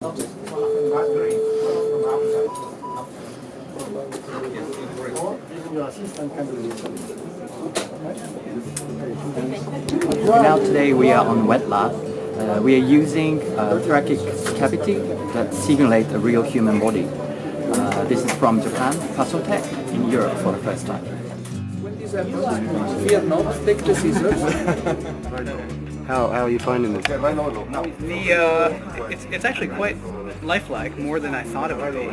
Now today we are on wet lab. We are using a thoracic cavity that simulates a real human body. This is from Japan, FasoTech, in Europe for the first time. When this happens, fear not, take the scissors. How are you finding this? It's actually quite lifelike, more than I thought it would be.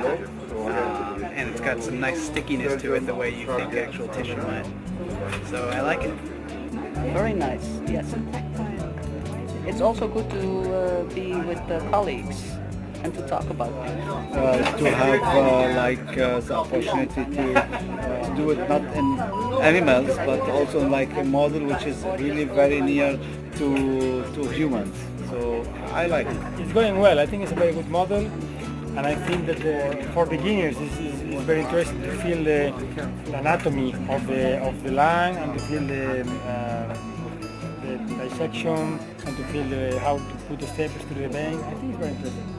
And it's got some nice stickiness to it, the way you think actual tissue might. So I like it. Very nice, yes. It's also good to be with colleagues and to talk about things. To have the opportunity to do it not in animals but also like a model which is really very near to humans. So I like it. It's going well. I think it's a very good model, and I think that for beginners it's very interesting to feel the anatomy of the lung and to feel the dissection and to feel how to put the staples to the vein. I think it's very interesting.